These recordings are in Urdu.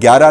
11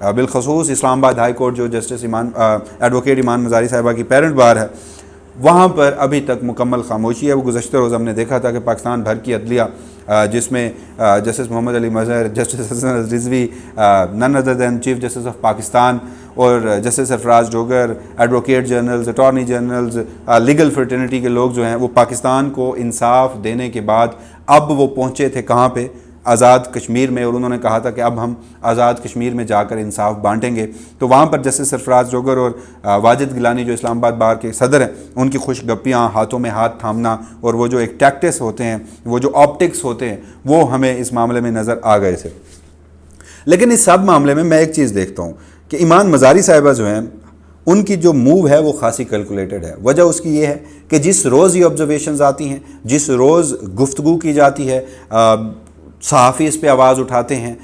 بالخصوص اسلام آباد ہائی کورٹ جو جسٹس ایڈوکیٹ ایمان مزاری صاحبہ کی پیرنٹ بار ہے، وہاں پر ابھی تک مکمل خاموشی ہے۔ وہ گزشتہ روز ہم نے دیکھا تھا کہ پاکستان بھر کی عدلیہ جس میں justice Muhammad Ali Mazhar, justice Hasan Rizvi, none other than chief justice of Pakistan, اور justice Sarfraz Dogar, advocate generals, attorney generals, legal fraternity کے لوگ جو ہیں وہ پاکستان کو انصاف دینے کے بعد اب وہ پہنچے تھے کہاں پہ؟ آزاد کشمیر میں، اور انہوں نے کہا تھا کہ اب ہم آزاد کشمیر میں جا کر انصاف بانٹیں گے۔ تو وہاں پر جسٹس سرفراز ڈوگر اور واجد گیلانی جو اسلام آباد بار کے صدر ہیں، ان کی خوش گپیاں، ہاتھوں میں ہاتھ تھامنا، اور وہ جو ایک ٹیکٹس ہوتے ہیں، وہ جو آپٹکس ہوتے ہیں، وہ ہمیں اس معاملے میں نظر آ گئے تھے۔ لیکن اس سب معاملے میں میں ایک چیز دیکھتا ہوں کہ ایمان مزاری صاحبہ جو ہیں، ان کی جو موو ہے وہ خاصی کیلکولیٹڈ ہے۔ وجہ اس کی یہ ہے کہ جس روز یہ آبزرویشنز آتی ہیں، جس روز گفتگو کی جاتی ہے، صحافی اس پہ آواز اٹھاتے ہیں،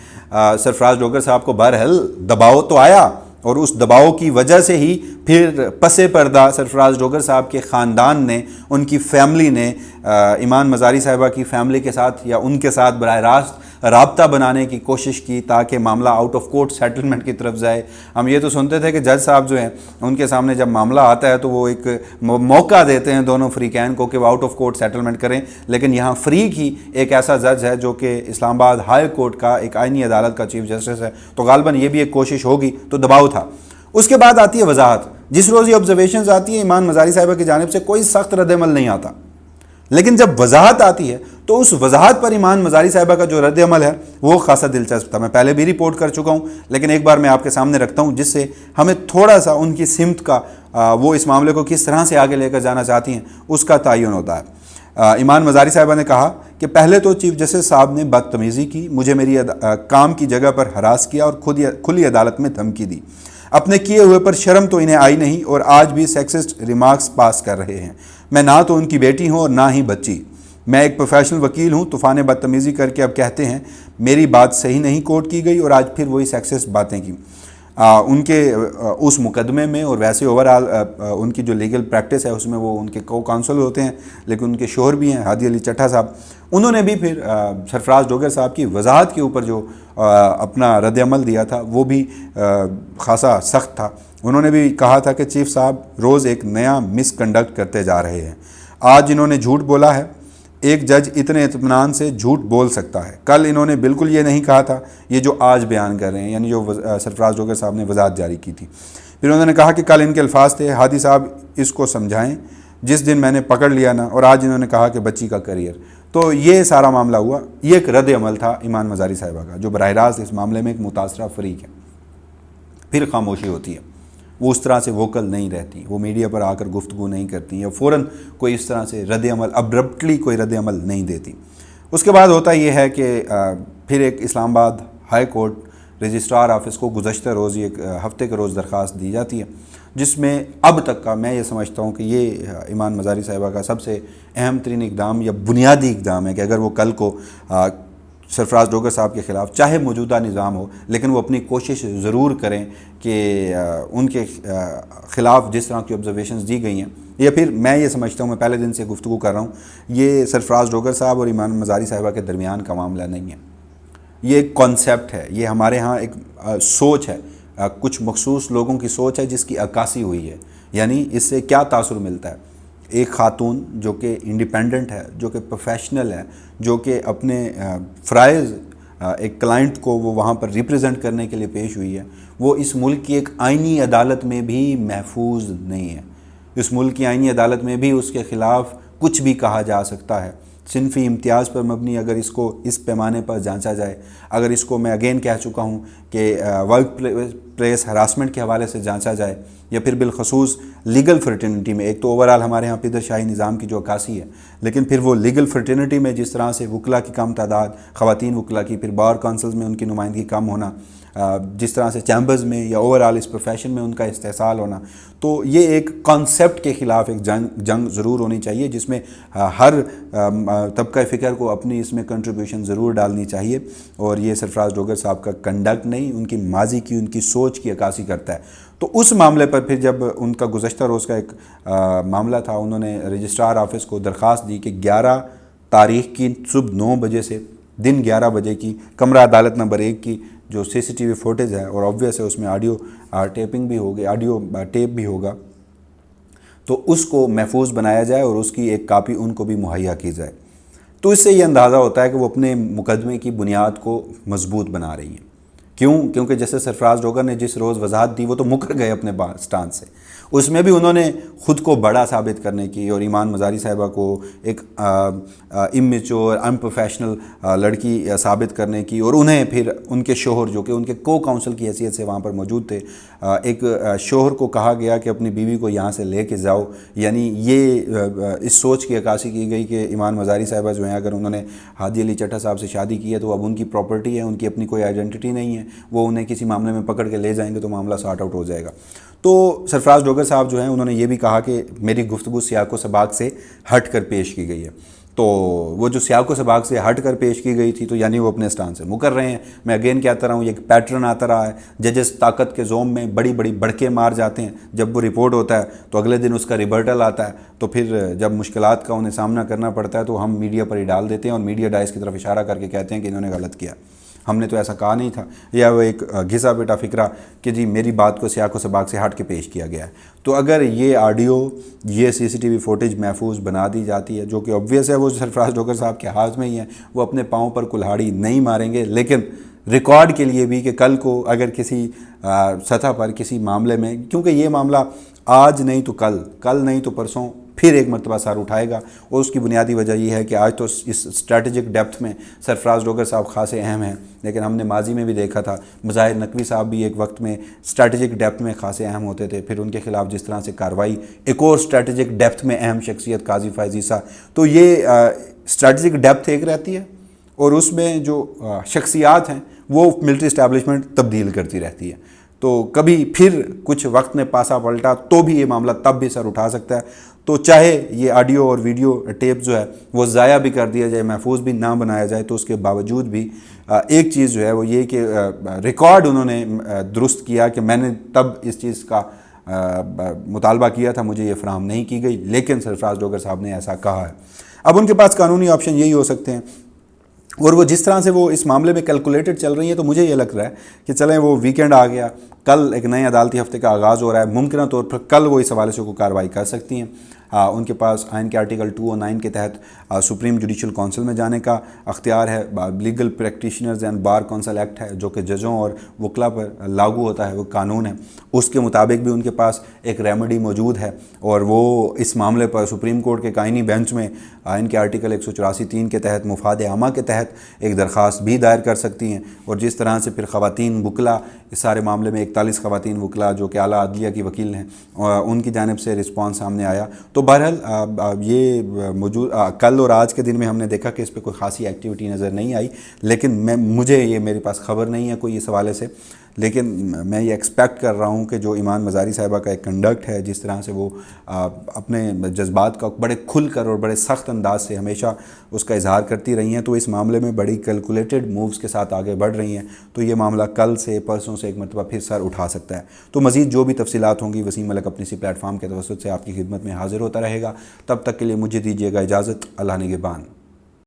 سرفراز ڈوگر صاحب کو بہرحال دباؤ تو آیا، اور اس دباؤ کی وجہ سے ہی پھر پس پردہ سرفراز ڈوگر صاحب کے خاندان نے، ان کی فیملی نے ایمان مزاری صاحبہ کی فیملی کے ساتھ یا ان کے ساتھ براہ راست رابطہ بنانے کی کوشش کی تاکہ معاملہ آؤٹ آف کورٹ سیٹلمنٹ کی طرف جائے۔ ہم یہ تو سنتے تھے کہ جج صاحب جو ہیں ان کے سامنے جب معاملہ آتا ہے تو وہ ایک موقع دیتے ہیں دونوں فریقین کو کہ وہ آؤٹ آف کورٹ سیٹلمنٹ کریں، لیکن یہاں فریق ہی ایک ایسا جج ہے جو کہ اسلام آباد ہائی کورٹ کا ایک آئینی عدالت کا چیف جسٹس ہے، تو غالباً یہ بھی ایک کوشش ہوگی، تو دباؤ تھا۔ اس کے بعد آتی ہے وضاحت۔ جس روز یہ آبزرویشنز آتی ہیں ایمان مزاری صاحبہ کی جانب سے کوئی سخت رد عمل نہیں آتا، لیکن جب وضاحت آتی ہے تو اس وضاحت پر ایمان مزاری صاحبہ کا جو رد عمل ہے وہ خاصا دلچسپ تھا۔ میں پہلے بھی رپورٹ کر چکا ہوں، لیکن ایک بار میں آپ کے سامنے رکھتا ہوں جس سے ہمیں تھوڑا سا ان کی سمت کا، وہ اس معاملے کو کس طرح سے آگے لے کر جانا چاہتی ہیں، اس کا تعین ہوتا ہے۔ ایمان مزاری صاحبہ نے کہا کہ پہلے تو چیف جسٹس صاحب نے بدتمیزی کی، مجھے میری کام کی جگہ پر ہراس کیا اور کھلی عدالت میں دھمکی دی۔ اپنے کیے ہوئے پر شرم تو انہیں آئی نہیں اور آج بھی سیکسسٹ ریمارکس پاس کر رہے ہیں۔ میں نہ تو ان کی بیٹی ہوں اور نہ ہی بچی، میں ایک پروفیشنل وکیل ہوں۔ طوفان بدتمیزی کر کے اب کہتے ہیں میری بات صحیح نہیں کوٹ کی گئی، اور آج پھر وہی سیکسسٹ باتیں کی۔ ان کے اس مقدمے میں اور ویسے اوورآل ان کی جو لیگل پریکٹس ہے اس میں وہ ان کے کو کاؤنسل ہوتے ہیں، لیکن ان کے شوہر بھی ہیں ہادی علی چٹھا صاحب، انہوں نے بھی پھر سرفراز ڈوگر صاحب کی وضاحت کے اوپر جو اپنا رد عمل دیا تھا وہ بھی خاصا سخت تھا۔ انہوں نے بھی کہا تھا کہ چیف صاحب روز ایک نیا مس کنڈکٹ کرتے جا رہے ہیں۔ آج انہوں نے جھوٹ بولا ہے، ایک جج اتنے اطمینان سے جھوٹ بول سکتا ہے؟ کل انہوں نے بالکل یہ نہیں کہا تھا یہ جو آج بیان کر رہے ہیں، یعنی جو سرفراز ڈوگر صاحب نے وضاحت جاری کی تھی۔ پھر انہوں نے کہا کہ کل ان کے الفاظ تھے ہادی صاحب اس کو سمجھائیں جس دن میں نے پکڑ لیا نا، اور آج انہوں نے کہا کہ بچی کا کریئر۔ تو یہ سارا معاملہ ہوا، یہ ایک رد عمل تھا ایمان مزاری صاحبہ کا جو براہ راست اس معاملے میں ایک متاثرہ فریق ہے۔ پھر خاموشی ہوتی ہے، وہ اس طرح سے ووکل نہیں رہتی، وہ میڈیا پر آ کر گفتگو نہیں کرتی، یا فوراً کوئی اس طرح سے رد عمل ابرپٹلی کوئی رد عمل نہیں دیتی۔ اس کے بعد ہوتا یہ ہے کہ پھر ایک اسلام آباد ہائی کورٹ رجسٹرار آفس کو گزشتہ روز ایک ہفتے کے روز درخواست دی جاتی ہے، جس میں اب تک کا میں یہ سمجھتا ہوں کہ یہ ایمان مزاری صاحبہ کا سب سے اہم ترین اقدام یا بنیادی اقدام ہے کہ اگر وہ کل کو سرفراز ڈوگر صاحب کے خلاف چاہے موجودہ نظام ہو، لیکن وہ اپنی کوشش ضرور کریں کہ ان کے خلاف جس طرح کی آبزرویشنز دی گئی ہیں، یا پھر میں یہ سمجھتا ہوں، میں پہلے دن سے گفتگو کر رہا ہوں، یہ سرفراز ڈوگر صاحب اور ایمان مزاری صاحبہ کے درمیان کا معاملہ نہیں ہے، یہ ایک کانسیپٹ ہے، یہ ہمارے ہاں ایک سوچ ہے، کچھ مخصوص لوگوں کی سوچ ہے جس کی عکاسی ہوئی ہے۔ یعنی اس سے کیا تاثر ملتا ہے؟ ایک خاتون جو کہ انڈیپینڈنٹ ہے، جو کہ پروفیشنل ہے، جو کہ اپنے فرائض ایک کلائنٹ کو وہ وہاں پر ریپرزینٹ کرنے کے لیے پیش ہوئی ہے، وہ اس ملک کی ایک آئینی عدالت میں بھی محفوظ نہیں ہے۔ اس ملک کی آئینی عدالت میں بھی اس کے خلاف کچھ بھی کہا جا سکتا ہے۔ صنفی امتیاز پر مبنی اگر اس کو اس پیمانے پر جانچا جائے، اگر اس کو میں اگین کہہ چکا ہوں کہ ورک پلیس ہراسمنٹ کے حوالے سے جانچا جائے، یا پھر بالخصوص لیگل فرٹرنیٹی میں، ایک تو اوورآل ہمارے ہاں پدر شاہی نظام کی جو عکاسی ہے، لیکن پھر وہ لیگل فرٹرنیٹی میں جس طرح سے وکلا کی کم تعداد، خواتین وکلا کی، پھر بار کونسلز میں ان کی نمائندگی کم ہونا، جس طرح سے چیمبرز میں یا اوورآل اس پروفیشن میں ان کا استحصال ہونا، تو یہ ایک کانسیپٹ کے خلاف ایک جنگ ضرور ہونی چاہیے جس میں ہر طبقہ فکر کو اپنی اس میں کنٹریبیوشن ضرور ڈالنی چاہیے، اور یہ سرفراز ڈوگر صاحب کا کنڈکٹ نہیں، ان کی ماضی کی، ان کی سوچ کی عکاسی کرتا ہے۔ تو اس معاملے پر پھر جب ان کا گزشتہ روز کا ایک معاملہ تھا، انہوں نے رجسٹرار آفس کو درخواست دی کہ 11 تاریخ کی صبح 9 بجے سے دن 11 بجے کی کمرہ عدالت نمبر 1 کی جو CCTV فوٹیج ہے، اور آبویس ہے اس میں آڈیو ٹیپنگ بھی ہوگی، آڈیو ٹیپ بھی ہوگا، تو اس کو محفوظ بنایا جائے اور اس کی ایک کاپی ان کو بھی مہیا کی جائے۔ تو اس سے یہ اندازہ ہوتا ہے کہ وہ اپنے مقدمے کی بنیاد کو مضبوط بنا رہی ہیں۔ کیونکہ جیسے سرفراز ڈوگر نے جس روز وضاحت دی وہ تو مکر گئے اپنے سٹانڈ سے، اس میں بھی انہوں نے خود کو بڑا ثابت کرنے کی اور ایمان مزاری صاحبہ کو ایک امیچور انپروفیشنل لڑکی ثابت کرنے کی، اور انہیں پھر ان کے شوہر جو کہ ان کے کو کاؤنسل کی حیثیت سے وہاں پر موجود تھے، ایک شوہر کو کہا گیا کہ اپنی بیوی کو یہاں سے لے کے جاؤ، یعنی یہ اس سوچ کی عکاسی کی گئی کہ ایمان مزاری صاحبہ جو ہیں اگر انہوں نے ہادی علی چٹھا صاحب سے شادی کی ہے تو اب ان کی پراپرٹی ہے، ان کی اپنی کوئی آئیڈینٹی نہیں ہے، وہ انہیں کسی معاملے میں پکڑ کے لے جائیں گے تو معاملہ سارٹ آؤٹ ہو جائے گا۔ تو سرفراز ڈوگر صاحب جو ہیں انہوں نے یہ بھی کہا کہ میری گفتگو سیاق و سباق سے ہٹ کر پیش کی گئی ہے، تو وہ جو سیاق و سباق سے ہٹ کر پیش کی گئی تھی تو یعنی وہ اپنے سٹانڈ سے مکر رہے ہیں۔ میں اگین کہتا رہا ہوں، یہ ایک پیٹرن آتا رہا ہے، ججز طاقت کے زوم میں بڑی بڑی بڑکے مار جاتے ہیں، جب وہ رپورٹ ہوتا ہے تو اگلے دن اس کا ریبرٹل آتا ہے، تو پھر جب مشکلات کا انہیں سامنا کرنا پڑتا ہے تو ہم میڈیا پر ہی ڈال دیتے ہیں اور میڈیا ڈائس کی طرف اشارہ کر کے کہتے ہیں کہ انہوں نے غلط کیا، ہم نے تو ایسا کہا نہیں تھا، یا وہ ایک گھسا پیٹا فکرہ کہ جی میری بات کو سیاق و سباق سے ہٹ کے پیش کیا گیا ہے۔ تو اگر یہ آڈیو، یہ CCTV فوٹیج محفوظ بنا دی جاتی ہے، جو کہ obvious ہے وہ سرفراز ڈوگر صاحب کے ہاتھ میں ہی ہے، وہ اپنے پاؤں پر کلہاڑی نہیں ماریں گے، لیکن ریکارڈ کے لیے بھی کہ کل کو اگر کسی سطح پر کسی معاملے میں، کیونکہ یہ معاملہ آج نہیں تو کل نہیں تو پرسوں پھر ایک مرتبہ سر اٹھائے گا، اور اس کی بنیادی وجہ یہ ہے کہ آج تو اس اسٹریٹجک ڈیپتھ میں سرفراز ڈوگر صاحب خاصے اہم ہیں، لیکن ہم نے ماضی میں بھی دیکھا تھا مظاہر نقوی صاحب بھی ایک وقت میں اسٹریٹجک ڈیپتھ میں خاصے اہم ہوتے تھے، پھر ان کے خلاف جس طرح سے کارروائی، ایک اور اسٹریٹجک ڈیپتھ میں اہم شخصیت قاضی فائز عیسیٰ، تو یہ اسٹریٹجک ڈیپتھ ایک رہتی ہے اور اس میں جو شخصیات ہیں وہ ملٹری اسٹیبلشمنٹ تبدیل کرتی رہتی ہے، تو کبھی پھر کچھ وقت میں پاسا پلٹا تو بھی یہ معاملہ تب بھی سر اٹھا سکتا ہے۔ تو چاہے یہ آڈیو اور ویڈیو ٹیپ جو ہے وہ ضائع بھی کر دیا جائے، محفوظ بھی نہ بنایا جائے، تو اس کے باوجود بھی ایک چیز جو ہے وہ یہ کہ ریکارڈ انہوں نے درست کیا کہ میں نے تب اس چیز کا مطالبہ کیا تھا، مجھے یہ فراہم نہیں کی گئی، لیکن سرفراز ڈوگر صاحب نے ایسا کہا ہے۔ اب ان کے پاس قانونی آپشن یہی ہو سکتے ہیں، اور وہ جس طرح سے وہ اس معاملے میں کیلکولیٹڈ چل رہی ہیں تو مجھے یہ لگ رہا ہے کہ چلیں وہ ویکینڈ آ گیا، کل ایک نئے عدالتی ہفتے کا آغاز ہو رہا ہے، ممکنہ طور پر کل وہ اس حوالے سے کوئی کارروائی کر سکتی ہیں۔ ان کے پاس آئین کے آرٹیکل 209 کے تحت سپریم جوڈیشل کونسل میں جانے کا اختیار ہے، legal practitioners and bar council act ہے جو کہ ججوں اور وکلا پر لاگو ہوتا ہے، وہ قانون ہے، اس کے مطابق بھی ان کے پاس ایک ریمیڈی موجود ہے، اور وہ اس معاملے پر سپریم کورٹ کے قائنی بینچ میں آئین کے آرٹیکل 184(3) کے تحت مفاد عامہ کے تحت ایک درخواست بھی دائر کر سکتی ہیں، اور جس طرح سے پھر خواتین وکلا اس سارے معاملے میں 41 خواتین وکلا جو کہ اعلیٰ عدلیہ کی وکیل ہیں ان کی جانب سے رسپانس سامنے آیا، تو بہرحال یہ موجود کل اور آج کے دن میں ہم نے دیکھا کہ اس پہ کوئی خاصی ایکٹیویٹی نظر نہیں آئی، لیکن مجھے یہ میرے پاس خبر نہیں ہے کوئی اس حوالے سے، لیکن میں یہ ایکسپیکٹ کر رہا ہوں کہ جو ایمان مزاری صاحبہ کا ایک کنڈکٹ ہے، جس طرح سے وہ اپنے جذبات کا بڑے کھل کر اور بڑے سخت انداز سے ہمیشہ اس کا اظہار کرتی رہی ہیں، تو اس معاملے میں بڑی کیلکولیٹڈ مووز کے ساتھ آگے بڑھ رہی ہیں، تو یہ معاملہ کل سے پرسوں سے ایک مرتبہ پھر سر اٹھا سکتا ہے۔ تو مزید جو بھی تفصیلات ہوں گی وسیم ملک اپنی سی پلیٹ فارم کے توسط سے آپ کی خدمت میں حاضر ہوتا رہے گا، تب تک کے لیے مجھے دیجیے گا اجازت، اللہ نگہبان۔